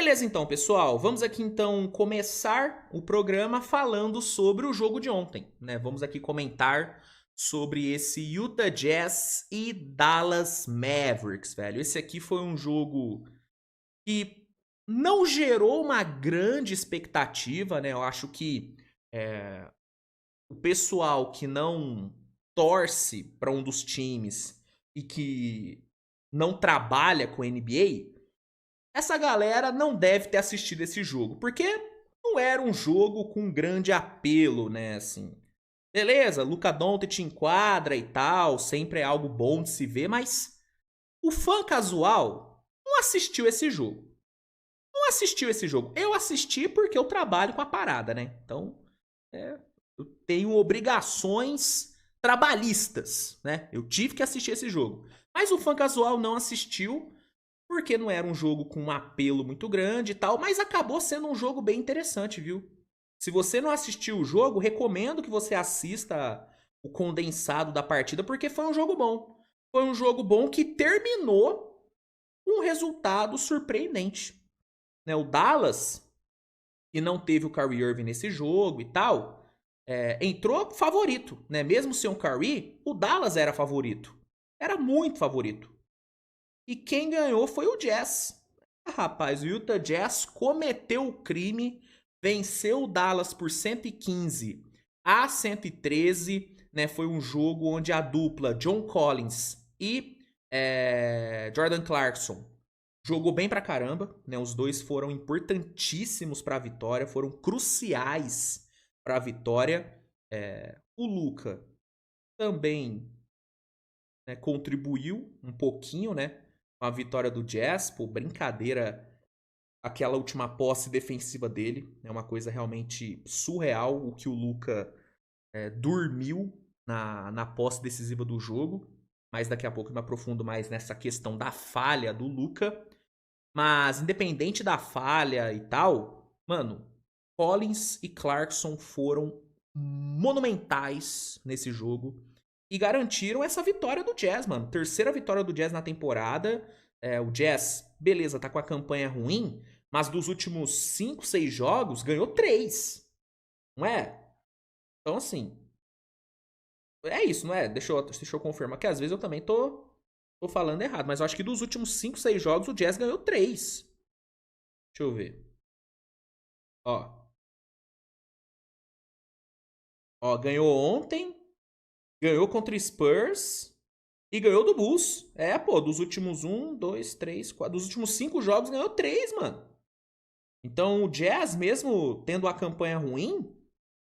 Beleza, então, pessoal. Vamos aqui, então, começar o programa falando sobre o jogo de ontem, né? Vamos aqui comentar sobre esse Utah Jazz e Dallas Mavericks, velho. Esse aqui foi um jogo que não gerou uma grande expectativa, né? Eu acho que o pessoal que não torce para um dos times e que não trabalha com NBA, essa galera não deve ter assistido esse jogo, porque não era um jogo com grande apelo, né, assim. Beleza, Luka Doncic enquadra e tal, sempre é algo bom de se ver, mas o fã casual não assistiu esse jogo. Não assistiu esse jogo. Eu assisti porque eu trabalho com a parada, né? Então, eu tenho obrigações trabalhistas, né? Eu tive que assistir esse jogo. Mas o fã casual não assistiu porque não era um jogo com um apelo muito grande e tal, mas acabou sendo um jogo bem interessante, viu? Se você não assistiu o jogo, recomendo que você assista o condensado da partida, porque foi um jogo bom. Foi um jogo bom que terminou com um resultado surpreendente. Né? O Dallas, que não teve o Kyrie Irving nesse jogo e tal, entrou favorito. Né? Mesmo sem o Kyrie, o Dallas era favorito. Era muito favorito. E quem ganhou foi o Jazz. Rapaz, o Utah Jazz cometeu o crime, venceu o Dallas por 115-113, né? Foi um jogo onde a dupla John Collins e Jordan Clarkson jogou bem pra caramba, né? Os dois foram importantíssimos pra vitória, foram cruciais pra vitória. O Luka também, né, contribuiu um pouquinho, né? Com a vitória do Jazz, pô, brincadeira aquela última posse defensiva dele. É uma coisa realmente surreal o que o Luka dormiu na posse decisiva do jogo. Mas daqui a pouco eu me aprofundo mais nessa questão da falha do Luka. Mas independente da falha e tal, mano, Collins e Clarkson foram monumentais nesse jogo e garantiram essa vitória do Jazz, mano. Terceira vitória do Jazz na temporada. O Jazz, beleza, tá com a campanha ruim, mas dos últimos 5, 6 jogos, ganhou 3. Não é? Então, assim, é isso, não é? Deixa eu confirmar, que às vezes eu também tô falando errado, mas eu acho que dos últimos 5, 6 jogos, o Jazz ganhou 3. Deixa eu ver. Ó, ganhou ontem, ganhou contra o Spurs e ganhou do Bulls. Pô, dos últimos 2, 3, 4. Dos últimos 5 jogos ganhou 3, mano. Então o Jazz, mesmo tendo a campanha ruim,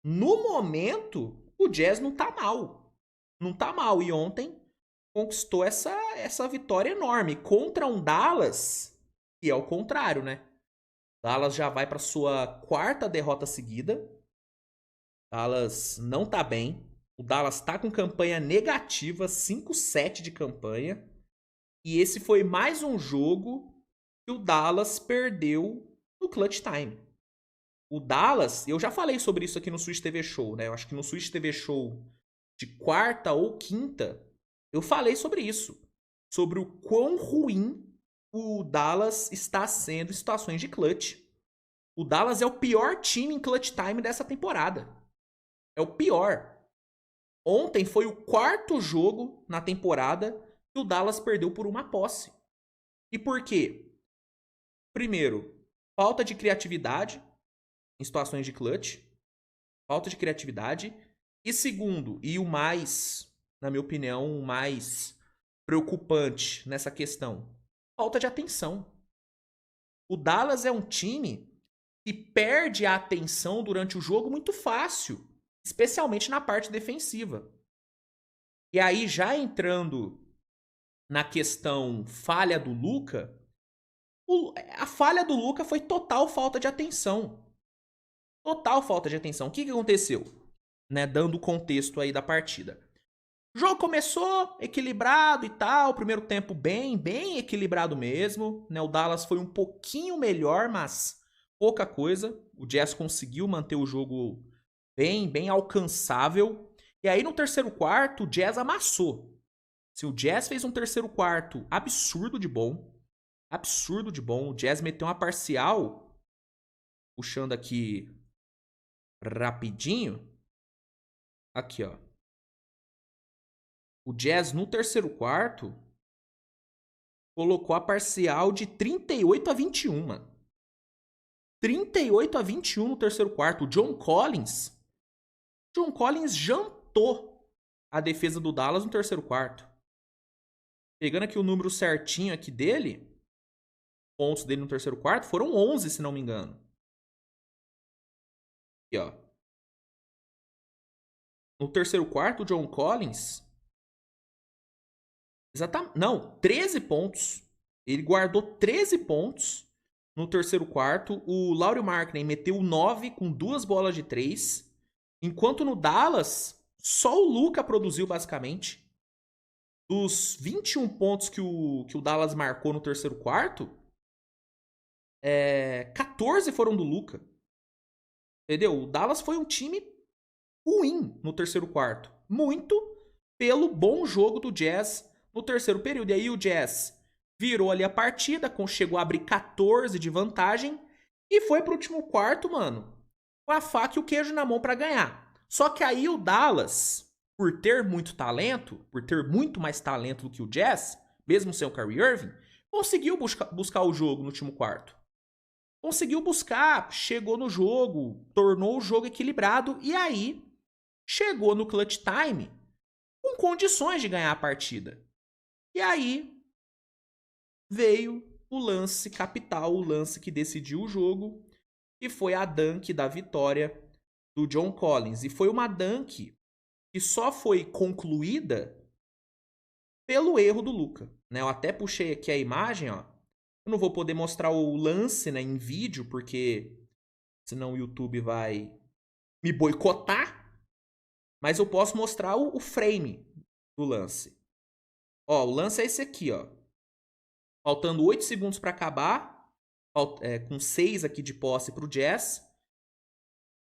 no momento o Jazz não tá mal. Não tá mal. E ontem conquistou essa vitória enorme contra um Dallas, que é o contrário, né? Dallas já vai para sua quarta derrota seguida. Dallas não tá bem. O Dallas tá com campanha negativa, 5-7 de campanha. E esse foi mais um jogo que o Dallas perdeu no clutch time. O Dallas, eu já falei sobre isso aqui no Switch TV Show, né? Eu acho que no Switch TV Show de quarta ou quinta, eu falei sobre isso. Sobre o quão ruim o Dallas está sendo em situações de clutch. O Dallas é o pior time em clutch time dessa temporada. É o pior. Ontem foi o quarto jogo na temporada que o Dallas perdeu por uma posse. E por quê? Primeiro, falta de criatividade em situações de clutch. Falta de criatividade. E segundo, e o mais, na minha opinião, o mais preocupante nessa questão, falta de atenção. O Dallas é um time que perde a atenção durante o jogo muito fácil, especialmente na parte defensiva. E aí, já entrando na questão falha do Luka, a falha do Luka foi total falta de atenção. Total falta de atenção. O que aconteceu? Né, dando o contexto aí da partida. O jogo começou equilibrado e tal, primeiro tempo bem equilibrado mesmo, né? O Dallas foi um pouquinho melhor, mas pouca coisa. O Jazz conseguiu manter o jogo bem alcançável. E aí no terceiro quarto, o Jazz amassou. O Jazz fez um terceiro quarto absurdo de bom. absurdo de bom. O Jazz meteu uma parcial, puxando aqui rapidinho. Aqui, ó. O Jazz no terceiro quarto colocou a parcial de 38-21, mano. 38-21 no terceiro quarto. O John Collins jantou a defesa do Dallas no terceiro quarto. Pegando aqui o número certinho aqui dele, pontos dele no terceiro quarto, foram 11, se não me engano. Aqui, ó. No terceiro quarto, o John Collins... Não, 13 pontos. Ele guardou 13 pontos no terceiro quarto. O Lauri Markkanen meteu 9 com 2 bolas de 3. Enquanto no Dallas, só o Luka produziu, basicamente. Dos 21 pontos que o Dallas marcou no terceiro quarto, 14 foram do Luka. Entendeu? O Dallas foi um time ruim no terceiro quarto. Muito pelo bom jogo do Jazz no terceiro período. E aí o Jazz virou ali a partida, chegou a abrir 14 de vantagem e foi pro último quarto, mano, com a faca e o queijo na mão pra ganhar. Só que aí o Dallas, por ter muito talento, por ter muito mais talento do que o Jazz, mesmo sem o Kyrie Irving, conseguiu buscar o jogo no último quarto. Conseguiu buscar, chegou no jogo, tornou o jogo equilibrado e aí chegou no clutch time com condições de ganhar a partida. E aí veio o lance capital, o lance que decidiu o jogo, e foi a dunk da vitória do John Collins. E foi uma dunk que só foi concluída pelo erro do Luka. Né? Eu até puxei aqui a imagem, ó. Eu não vou poder mostrar o lance, né, em vídeo, porque senão o YouTube vai me boicotar. Mas eu posso mostrar o frame do lance. Ó, o lance é esse aqui, ó. Faltando 8 segundos para acabar, com 6 aqui de posse pro Jazz.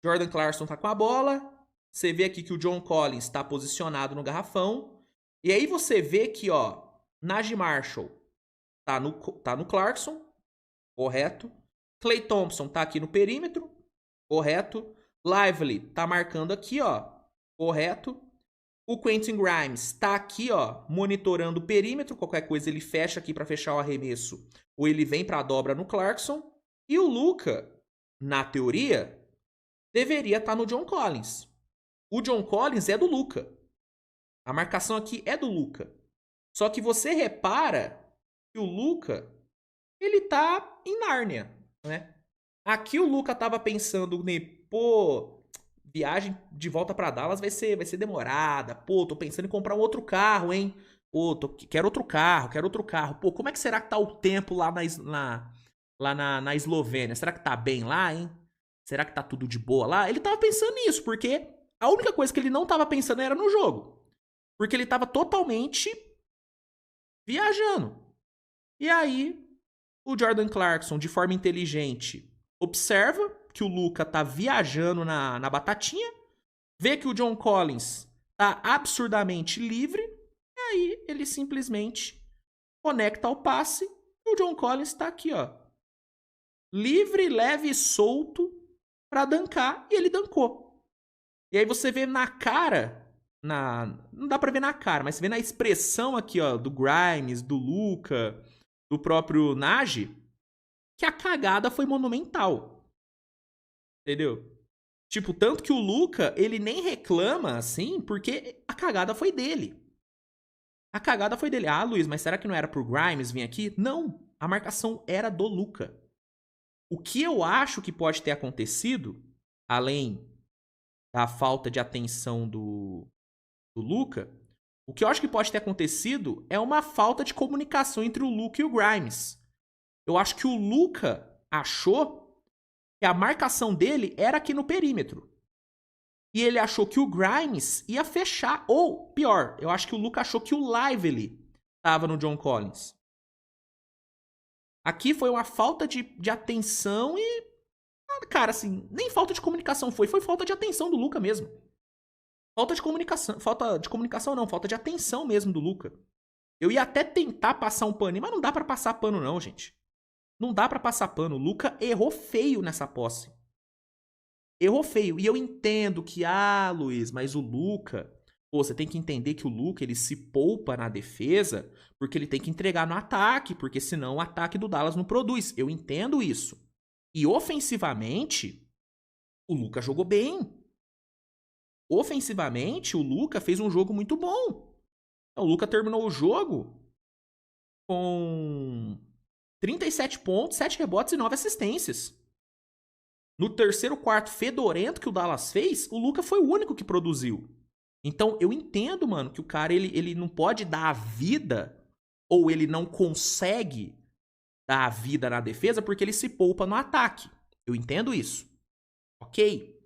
Jordan Clarkson tá com a bola. Você vê aqui que o John Collins está posicionado no garrafão. E aí você vê que, ó, Naji Marshall tá no Clarkson, correto. Klay Thompson tá aqui no perímetro, correto. Lively tá marcando aqui, ó, correto. O Quentin Grimes tá aqui, ó, monitorando o perímetro. Qualquer coisa ele fecha aqui para fechar o arremesso, ou ele vem para a dobra no Clarkson. E o Luka, na teoria, deveria estar no John Collins. O John Collins é do Luka. A marcação aqui é do Luka. Só que você repara que o Luka, ele tá em Nárnia, né? Aqui o Luka tava pensando, né, pô, viagem de volta pra Dallas vai ser demorada. Pô, tô pensando em comprar um outro carro, hein? Pô, quero outro carro. Pô, como é que será que tá o tempo lá na Eslovênia? Será que tá bem lá, hein? Será que tá tudo de boa lá? Ele tava pensando nisso, porque a única coisa que ele não tava pensando era no jogo. Porque ele tava totalmente viajando. E aí, o Jordan Clarkson, de forma inteligente, observa que o Luka tá viajando na batatinha, vê que o John Collins tá absurdamente livre, e aí ele simplesmente conecta ao passe, e o John Collins tá aqui, ó, livre, leve e solto pra dankar, e ele dancou. E aí você vê na cara, não dá pra ver na cara, mas você vê na expressão aqui, ó, do Grimes, do Luka, do próprio Naji, que a cagada foi monumental. Entendeu? Tipo, tanto que o Luka, ele nem reclama, assim, porque a cagada foi dele. A cagada foi dele. Ah, Luiz, mas será que não era pro Grimes vir aqui? Não, a marcação era do Luka. O que eu acho que pode ter acontecido, além da falta de atenção do Luka, o que eu acho que pode ter acontecido é uma falta de comunicação entre o Luka e o Grimes. Eu acho que o Luka achou que a marcação dele era aqui no perímetro. E ele achou que o Grimes ia fechar. Ou, pior, eu acho que o Luka achou que o Lively estava no John Collins. Aqui foi uma falta de atenção e... Cara, assim, nem falta de comunicação foi falta de atenção do Luka mesmo. Falta de comunicação não, falta de atenção mesmo do Luka. Eu ia até tentar passar um pano, mas não dá pra passar pano não, gente. Não dá pra passar pano. O Luka errou feio nessa posse. Errou feio. E eu entendo que, Luiz, mas o Luka... Pô, você tem que entender que o Luka, ele se poupa na defesa porque ele tem que entregar no ataque, porque senão o ataque do Dallas não produz. Eu entendo isso. E ofensivamente, o Luka jogou bem. Ofensivamente, o Luka fez um jogo muito bom. O Luka terminou o jogo com 37 pontos, 7 rebotes e 9 assistências. No terceiro quarto fedorento que o Dallas fez, o Luka foi o único que produziu. Então, eu entendo, mano, que o cara ele não pode dar a vida ou ele não consegue dar a vida na defesa porque ele se poupa no ataque. Eu entendo isso. Ok?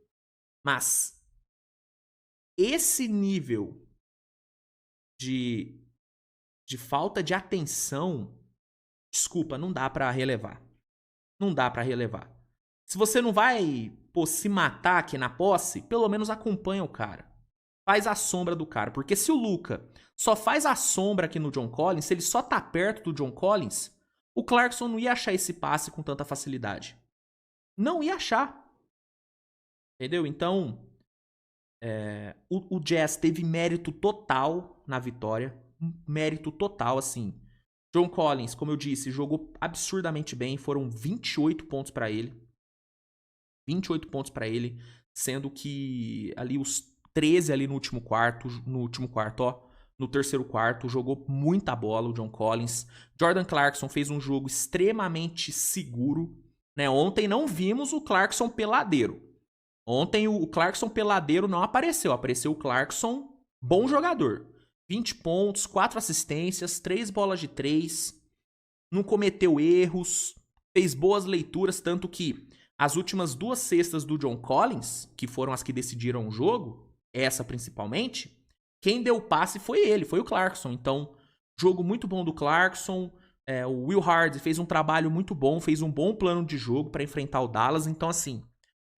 Mas esse nível de falta de atenção, desculpa, não dá pra relevar. Não dá pra relevar. Se você não vai, pô, se matar aqui na posse, pelo menos acompanha o cara. Faz a sombra do cara. Porque se o Luka só faz a sombra aqui no John Collins, se ele só tá perto do John Collins, o Clarkson não ia achar esse passe com tanta facilidade. Não ia achar. Entendeu? Então, o Jazz teve mérito total na vitória. Mérito total, assim. John Collins, como eu disse, jogou absurdamente bem. Foram 28 pontos pra ele. 28 pontos pra ele, sendo que ali os 13 ali no último quarto, no terceiro quarto, jogou muita bola o John Collins. Jordan Clarkson fez um jogo extremamente seguro, né? Ontem não vimos o Clarkson peladeiro. Ontem o Clarkson peladeiro não apareceu, apareceu o Clarkson bom jogador. 20 pontos, 4 assistências, 3 bolas de 3, não cometeu erros, fez boas leituras, tanto que as últimas 2 cestas do John Collins, que foram as que decidiram o jogo, essa principalmente, quem deu o passe foi ele, foi o Clarkson. Então, jogo muito bom do Clarkson. O Will Hardy fez um trabalho muito bom, fez um bom plano de jogo para enfrentar o Dallas. Então, assim,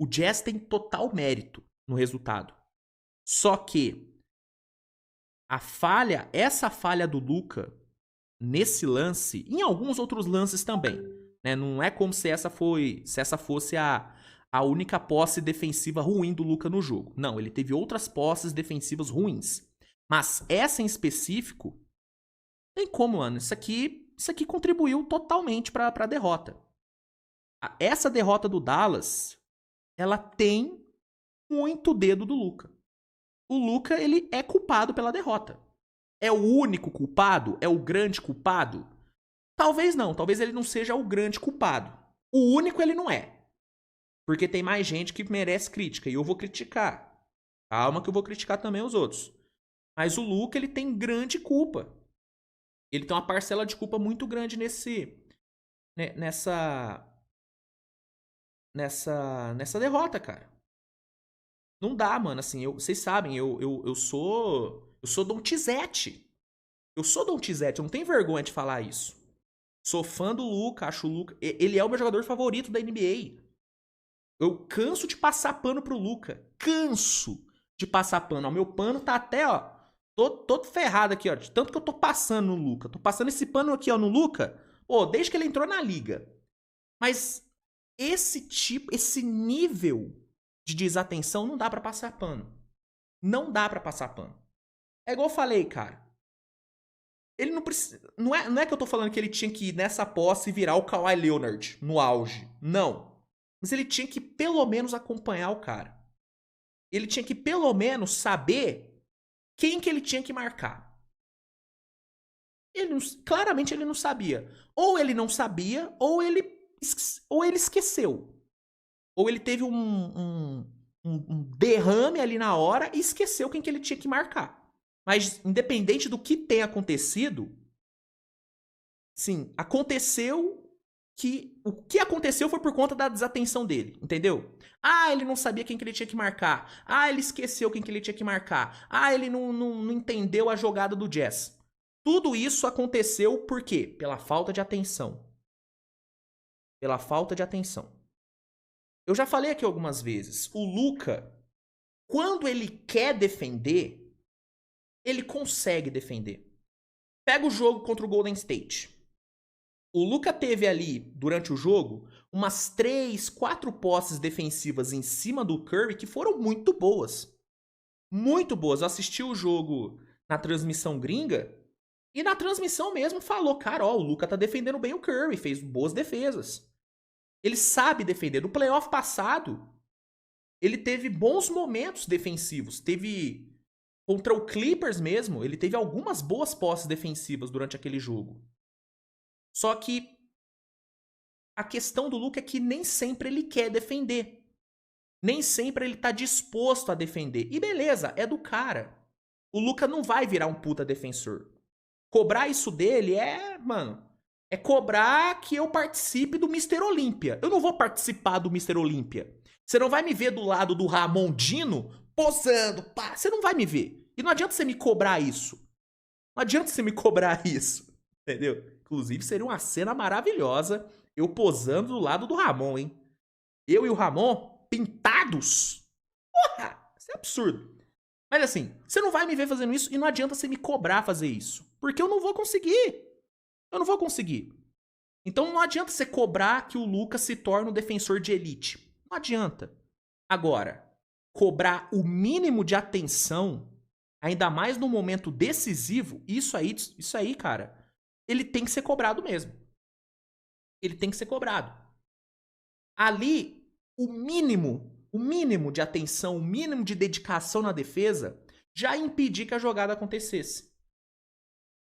o Jazz tem total mérito no resultado. Só que essa falha do Luka nesse lance, em alguns outros lances também, né? Não é como se essa fosse a única posse defensiva ruim do Luka no jogo. Não, ele teve outras posses defensivas ruins. Mas essa em específico, tem como, mano. Isso aqui contribuiu totalmente para a derrota. Essa derrota do Dallas, ela tem muito dedo do Luka. O Luka, ele é culpado pela derrota. É o único culpado? É o grande culpado? Talvez não, talvez ele não seja o grande culpado. O único ele não é. Porque tem mais gente que merece crítica. E eu vou criticar. Calma que eu vou criticar também os outros. Mas o Luka, ele tem grande culpa. Ele tem uma parcela de culpa muito grande nessa derrota, cara. Não dá, mano. Assim, vocês sabem, eu sou Don Tizete. Eu sou Don Tizete, eu não tenho vergonha de falar isso. Sou fã do Luka, acho o Luka... Ele é o meu jogador favorito da NBA. Eu canso de passar pano pro Luka. Canso de passar pano. Ó, meu pano tá até, ó... Todo ferrado aqui, ó. De tanto que eu tô passando no Luka. Tô passando esse pano aqui, ó, no Luka. Desde que ele entrou na liga. Mas esse nível de desatenção não dá pra passar pano. Não dá pra passar pano. É igual eu falei, cara. Ele não precisa. Não é que eu tô falando que ele tinha que ir nessa posse e virar o Kawhi Leonard no auge. Não. Mas ele tinha que pelo menos acompanhar o cara. Ele tinha que pelo menos saber quem que ele tinha que marcar. Claramente ele não sabia. Ou ele não sabia, ou ele esqueceu. Ou ele teve um derrame ali na hora e esqueceu quem que ele tinha que marcar. Mas, independente do que tenha acontecido, sim, aconteceu que... O que aconteceu foi por conta da desatenção dele, entendeu? Ele não sabia quem que ele tinha que marcar. Ele esqueceu quem que ele tinha que marcar. Ele não entendeu a jogada do Jazz. Tudo isso aconteceu por quê? Pela falta de atenção. Pela falta de atenção. Eu já falei aqui algumas vezes. O Luka, quando ele quer defender, ele consegue defender. Pega o jogo contra o Golden State. O Luka teve ali, durante o jogo, umas 3, 4 posses defensivas em cima do Curry que foram muito boas. Muito boas. Eu assisti o jogo na transmissão gringa e na transmissão mesmo falou, cara, ó, o Luka tá defendendo bem o Curry, fez boas defesas. Ele sabe defender. No playoff passado, ele teve bons momentos defensivos. Teve contra o Clippers mesmo, ele teve algumas boas posses defensivas durante aquele jogo. Só que a questão do Luka é que nem sempre ele quer defender. Nem sempre ele tá disposto a defender. E beleza, é do cara. O Luka não vai virar um puta defensor. Cobrar isso dele é cobrar que eu participe do Mr. Olímpia. Eu não vou participar do Mr. Olímpia. Você não vai me ver do lado do Ramon Dino posando, pá. Você não vai me ver. E não adianta você me cobrar isso. Não adianta você me cobrar isso. Entendeu? Inclusive, seria uma cena maravilhosa eu posando do lado do Ramon, hein? Eu e o Ramon pintados. Porra! Isso é absurdo. Mas assim, você não vai me ver fazendo isso e não adianta você me cobrar fazer isso. Porque eu não vou conseguir. Eu não vou conseguir. Então não adianta você cobrar que o Lucas se torne um defensor de elite. Não adianta. Agora, cobrar o mínimo de atenção, ainda mais no momento decisivo, isso aí, cara, ele tem que ser cobrado mesmo. Ele tem que ser cobrado. Ali, o mínimo de atenção, o mínimo de dedicação na defesa já impedir que a jogada acontecesse.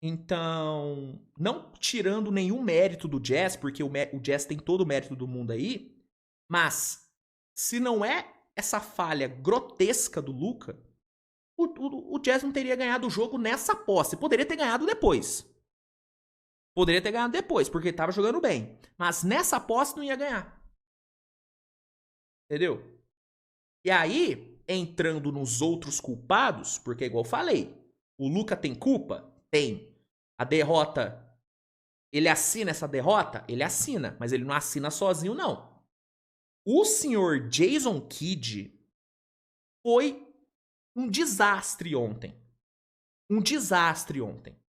Então, não tirando nenhum mérito do Jazz, porque o Jazz tem todo o mérito do mundo aí, mas se não é essa falha grotesca do Luka, o Jazz não teria ganhado o jogo nessa posse. Poderia ter ganhado depois. Poderia ter ganhado depois, porque ele tava jogando bem. Mas nessa posse não ia ganhar. Entendeu? E aí, entrando nos outros culpados, porque igual eu falei, o Luka tem culpa? Tem. A derrota, ele assina essa derrota? Ele assina, mas ele não assina sozinho, não. O senhor Jason Kidd foi um desastre ontem. Um desastre ontem.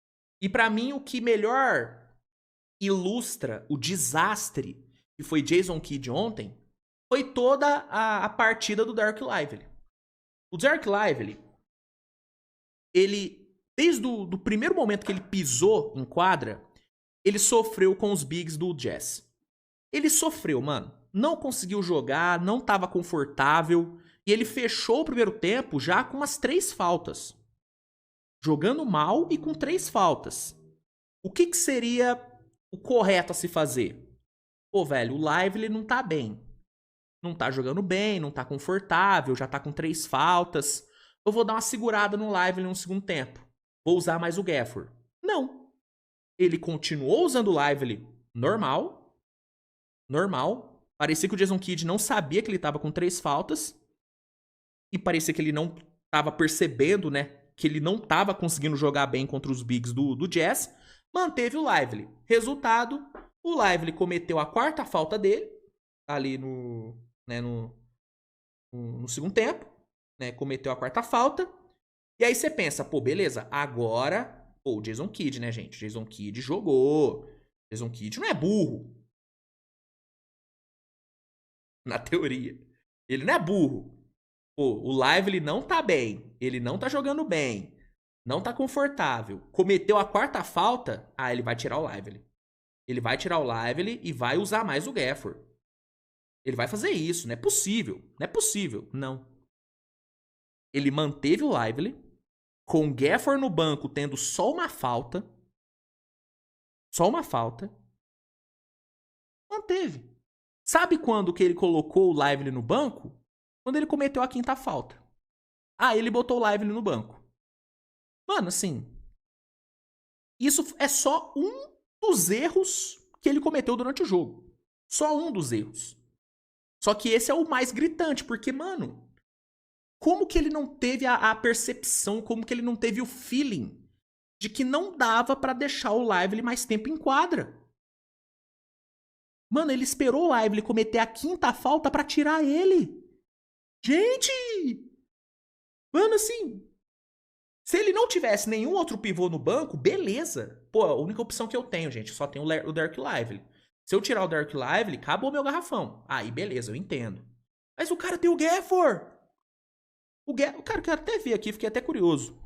E pra mim, o que melhor ilustra o desastre que foi Jason Kidd ontem foi toda a partida do Dereck Lively. O Dereck Lively, ele, desde o primeiro momento que ele pisou em quadra, ele sofreu com os bigs do Jazz. Ele sofreu, mano. Não conseguiu jogar, não tava confortável. E ele fechou o primeiro tempo já com umas 3 faltas. Jogando mal e com 3 faltas. O que seria o correto a se fazer? Pô, velho, o Lively não tá bem. Não tá jogando bem, não tá confortável, já tá com 3 faltas. Eu vou dar uma segurada no Lively no segundo tempo. Vou usar mais o Gafford. Não. Ele continuou usando o Lively normal. Parecia que o Jason Kidd não sabia que ele tava com 3 faltas. E parecia que ele não tava percebendo, né? Que ele não tava conseguindo jogar bem contra os bigs do Jazz. Manteve o Lively. Resultado, o Lively cometeu a 4ª falta dele. Ali no segundo tempo. Né, cometeu a 4ª falta. E aí você pensa, pô, beleza. Agora, pô, o Jason Kidd, né, gente? Jason Kidd jogou. Jason Kidd não é burro. Na teoria. Ele não é burro. Pô, o Lively não tá bem. Ele não tá jogando bem. Não tá confortável. Cometeu a 4ª falta. Ah, ele vai tirar o Lively. Ele vai tirar o Lively e vai usar mais o Gafford. Ele vai fazer isso. Não é possível. Não é possível. Não. Ele manteve o Lively. Com o Gafford no banco tendo só uma falta. Só uma falta. Manteve. Sabe quando que ele colocou o Lively no banco? Quando ele cometeu a 5ª falta. Ah, ele botou o Lively no banco. Mano, assim... Isso é só um dos erros que ele cometeu durante o jogo. Só um dos erros. Só que esse é o mais gritante, porque, mano... Como que ele não teve a percepção, como que ele não teve o feeling de que não dava pra deixar o Lively mais tempo em quadra? Mano, ele esperou o Lively cometer a 5ª falta pra tirar ele. Gente! Mano, assim... Se ele não tivesse nenhum outro pivô no banco, beleza. pô, a única opção que eu tenho, gente, eu só tenho o Dereck Lively. Se eu tirar o Dereck Lively, acabou meu garrafão. Aí, beleza, eu entendo. Mas o cara tem o Gafford. Cara, eu quero até ver aqui, fiquei até curioso.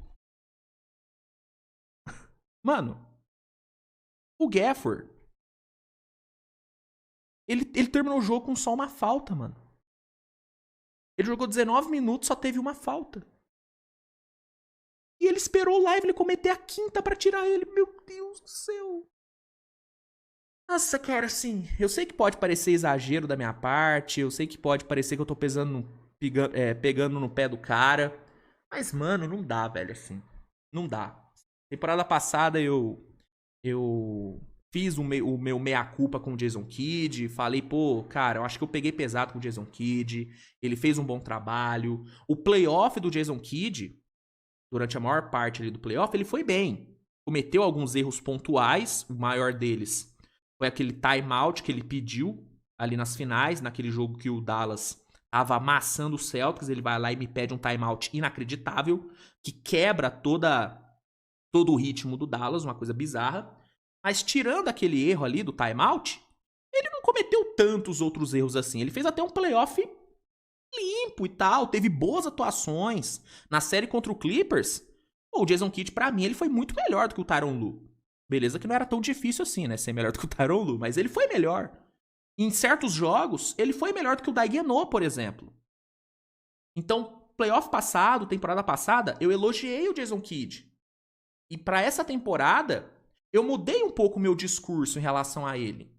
Mano, o Gafford, ele terminou o jogo com só uma falta, mano. Ele jogou 19 minutos, só teve uma falta. E ele esperou o Lively cometer a quinta pra tirar ele. Meu Deus do céu. Nossa, cara, assim, eu sei que pode parecer exagero da minha parte, eu sei que pode parecer que eu tô pegando no pé do cara, mas, mano, não dá, velho, assim. Não dá. Temporada passada eu fiz o meu meia-culpa com o Jason Kidd, falei, pô, cara, eu acho que eu peguei pesado com o Jason Kidd, ele fez um bom trabalho. O playoff do Jason Kidd, durante a maior parte ali do playoff, ele foi bem. Cometeu alguns erros pontuais, o maior deles foi aquele timeout que ele pediu ali nas finais, naquele jogo que o Dallas tava amassando o Celtics, ele vai lá e me pede um timeout inacreditável, que quebra todo o ritmo do Dallas, uma coisa bizarra. Mas tirando aquele erro ali do timeout, ele não cometeu tantos outros erros assim. Ele fez até um playoff limpo e tal, teve boas atuações. Na série contra o Clippers, o Jason Kidd, pra mim, ele foi muito melhor do que o Tyronn Lue. Beleza que não era tão difícil assim, né, ser melhor do que o Tyronn Lue, mas ele foi melhor. Em certos jogos, ele foi melhor do que o Daigneault, por exemplo. Então, playoff passado, temporada passada, eu elogiei o Jason Kidd. E pra essa temporada, eu mudei um pouco o meu discurso em relação a ele.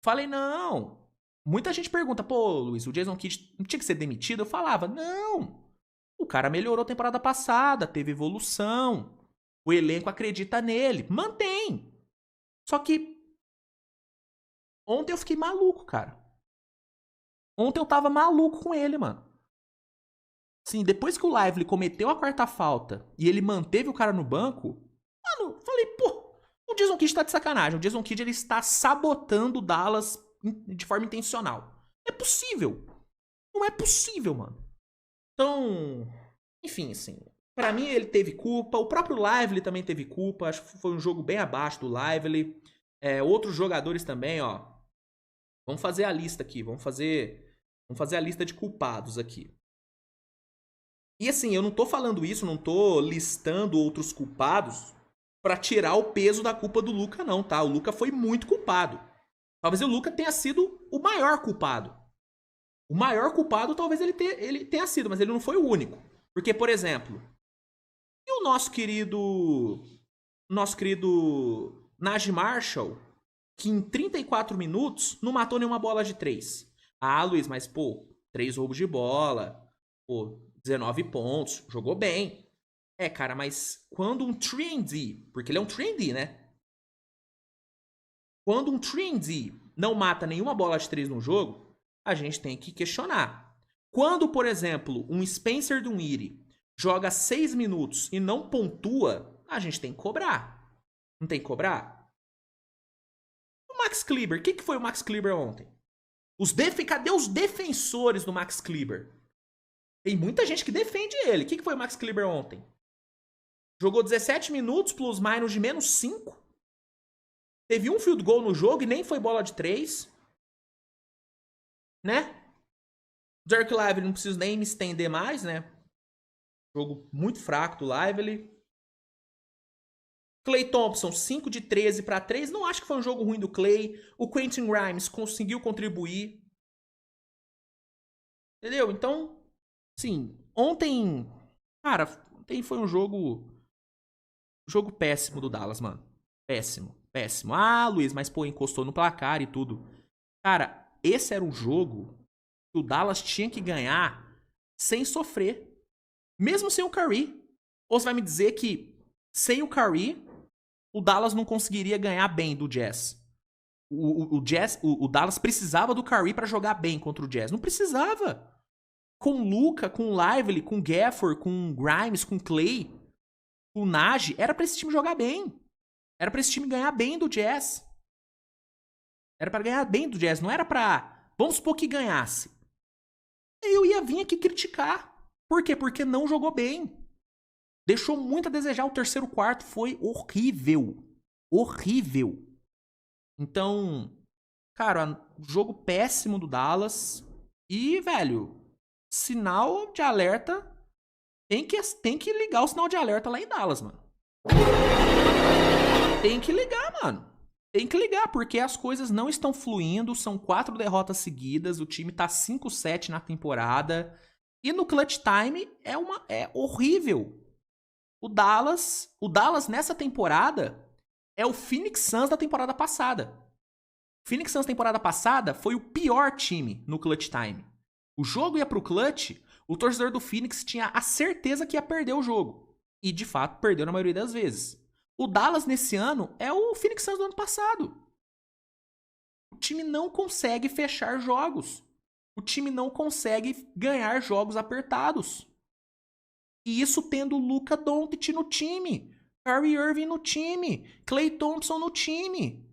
Falei, não. Muita gente pergunta, pô, Luiz, o Jason Kidd não tinha que ser demitido? Eu falava, não. O cara melhorou a temporada passada, teve evolução. O elenco acredita nele. Mantém. Só que ontem eu fiquei maluco, cara. Ontem eu tava maluco com ele, mano. Sim, depois que o Lively cometeu a quarta falta e ele manteve o cara no banco, mano, falei, pô, o Jason Kidd tá de sacanagem. O Jason Kidd, ele está sabotando o Dallas de forma intencional. É possível. Não é possível, mano. Então, enfim, assim, pra mim ele teve culpa, o próprio Lively também teve culpa, acho que foi um jogo bem abaixo do Lively. Outros jogadores também, ó. Vamos fazer a lista aqui, vamos fazer a lista de culpados aqui. E assim, eu não tô falando isso, não tô listando outros culpados pra tirar o peso da culpa do Luka, não, tá? O Luka foi muito culpado. Talvez o Luka tenha sido o maior culpado. O maior culpado talvez ele tenha sido, mas ele não foi o único. Porque, por exemplo, e o nosso querido Najee Marshall, que em 34 minutos não matou nenhuma bola de 3. Ah, Luiz, mas pô, 3 roubos de bola, pô, 19 pontos, jogou bem. Cara, mas quando um 3&D, porque ele é um 3&D, né? Quando um 3&D não mata nenhuma bola de 3 no jogo, a gente tem que questionar. Quando, por exemplo, um Spencer Dinwiddie joga 6 minutos e não pontua, a gente tem que cobrar. Não tem que cobrar? O Max Kleber, o que foi o Max Kleber ontem? Cadê os defensores do Max Kleber? Tem muita gente que defende ele. O que foi o Max Kleber ontem? Jogou 17 minutos plus minus de menos 5. Teve um field goal no jogo e nem foi bola de 3. Né? Dereck Lively, não preciso nem me estender mais, né? Jogo muito fraco do Lively. Klay Thompson, 5 de 13 para 3. Não acho que foi um jogo ruim do Klay. O Quentin Grimes conseguiu contribuir. Entendeu? Então, sim, ontem... Cara, ontem foi um jogo péssimo do Dallas, mano. Péssimo, péssimo. Ah, Luiz, mas pô, encostou no placar e tudo. Cara, esse era um jogo que o Dallas tinha que ganhar sem sofrer. Mesmo sem o Curry. Ou você vai me dizer que sem o Curry, o Dallas não conseguiria ganhar bem do Jazz? O Dallas precisava do Curry pra jogar bem contra o Jazz. Não precisava. Com o Luka, com o Lively, com o Gafford, com o Grimes, com o Klay, com o Najee, era pra esse time jogar bem. Era pra esse time ganhar bem do Jazz. Era pra ganhar bem do Jazz. Não era pra... Vamos supor que ganhasse. Eu ia vir aqui criticar. Por quê? Porque não jogou bem. Deixou muito a desejar. O terceiro quarto foi horrível. horrível. Então, cara, jogo péssimo do Dallas. E, velho, sinal de alerta. Tem que ligar o sinal de alerta lá em Dallas, mano. Tem que ligar, mano. Tem que ligar, porque as coisas não estão fluindo. São 4 derrotas seguidas. O time tá 5-7 na temporada. E no clutch time é horrível. O Dallas nessa temporada é o Phoenix Suns da temporada passada. O Phoenix Suns temporada passada foi o pior time no clutch time. O jogo ia pro clutch, o torcedor do Phoenix tinha a certeza que ia perder o jogo. E de fato perdeu na maioria das vezes. O Dallas nesse ano é o Phoenix Suns do ano passado. O time não consegue fechar jogos. O time não consegue ganhar jogos apertados. E isso tendo Luka Doncic no time, Kyrie Irving no time, Klay Thompson no time.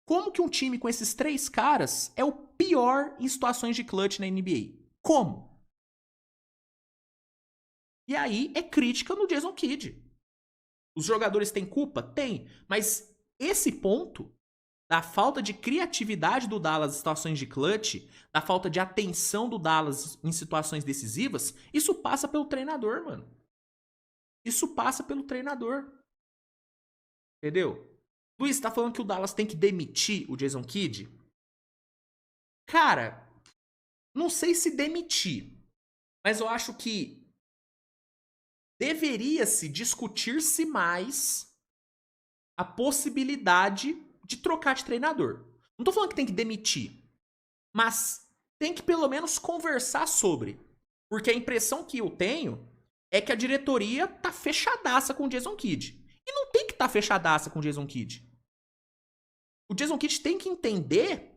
Como que um time com esses 3 caras é o pior em situações de clutch na NBA? Como? E aí é crítica no Jason Kidd. Os jogadores têm culpa? Tem. Mas esse ponto da falta de criatividade do Dallas em situações de clutch, da falta de atenção do Dallas em situações decisivas, isso passa pelo treinador, mano. Isso passa pelo treinador. Entendeu? Luiz, tá falando que o Dallas tem que demitir o Jason Kidd? Cara, não sei se demitir, mas eu acho que deveria-se discutir-se mais a possibilidade de trocar de treinador. Não tô falando que tem que demitir, mas tem que pelo menos conversar sobre. Porque a impressão que eu tenho é que a diretoria tá fechadaça com o Jason Kidd. E não tem que estar fechadaça com o Jason Kidd. O Jason Kidd tem que entender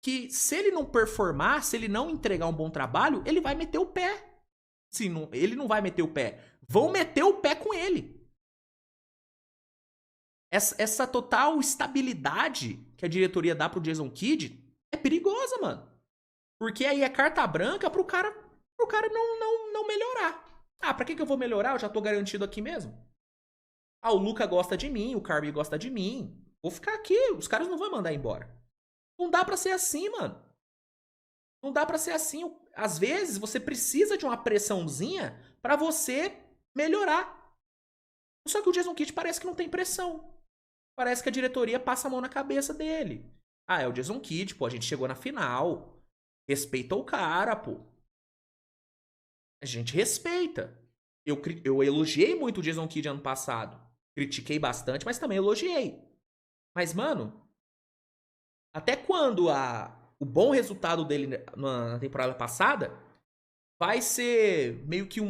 que se ele não performar, se ele não entregar um bom trabalho, ele vai meter o pé. Se não, ele não vai meter o pé. Vão meter o pé com ele. Essa total estabilidade que a diretoria dá pro Jason Kidd é perigosa, mano. Porque aí é carta branca pro cara não melhorar. Ah, pra que eu vou melhorar? Eu já tô garantido aqui mesmo. Ah, o Luka gosta de mim, o Kyrie gosta de mim. Vou ficar aqui, os caras não vão mandar embora. Não dá pra ser assim, mano. Não dá pra ser assim. Às vezes você precisa de uma pressãozinha pra você melhorar. Só que o Jason Kidd parece que não tem pressão. Parece que a diretoria passa a mão na cabeça dele. Ah, é o Jason Kidd, pô, a gente chegou na final. Respeita o cara, pô. A gente respeita. Eu elogiei muito o Jason Kidd ano passado. Critiquei bastante, mas também elogiei. Mas, mano, até quando o bom resultado dele na temporada passada vai ser meio que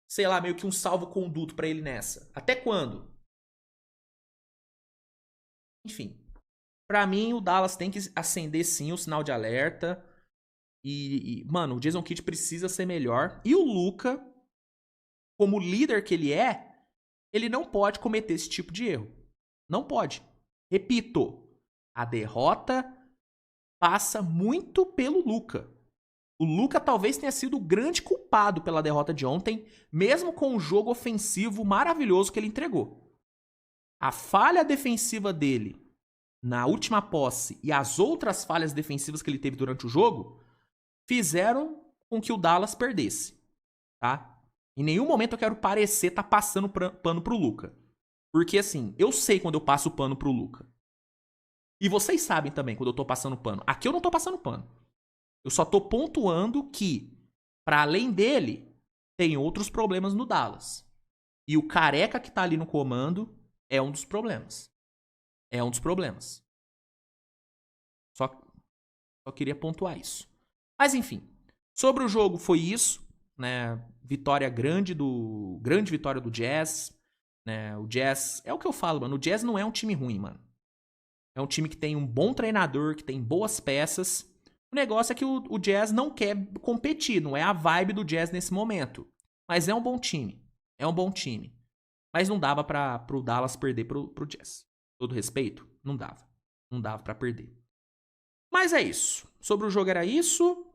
sei lá, meio que um salvo-conduto pra ele nessa? Até quando? Enfim, pra mim o Dallas tem que acender sim o sinal de alerta. Mano, o Jason Kidd precisa ser melhor. E o Luka, como líder que ele não pode cometer esse tipo de erro. Não pode. Repito, a derrota passa muito pelo Luka. O Luka talvez tenha sido o grande culpado pela derrota de ontem, mesmo com o jogo ofensivo maravilhoso que ele entregou. A falha defensiva dele na última posse e as outras falhas defensivas que ele teve durante o jogo fizeram com que o Dallas perdesse, tá? Em nenhum momento eu quero parecer tá passando pano pro Luka. Porque assim, eu sei quando eu passo pano pro Luka. E vocês sabem também quando eu tô passando pano. Aqui eu não tô passando pano. Eu só tô pontuando que, para além dele, tem outros problemas no Dallas. E o careca que tá ali no comando é um dos problemas. É um dos problemas. Só queria pontuar isso. Mas enfim, sobre o jogo foi isso, né? Grande vitória do Jazz, né? O Jazz, é o que eu falo, mano, o Jazz não é um time ruim, mano. É um time que tem um bom treinador, que tem boas peças. O negócio é que o Jazz não quer competir, não é a vibe do Jazz nesse momento. Mas é um bom time. É um bom time. Mas não dava pro Dallas perder pro Jazz. Todo respeito, não dava. Não dava pra perder. Mas é isso. Sobre o jogo era isso.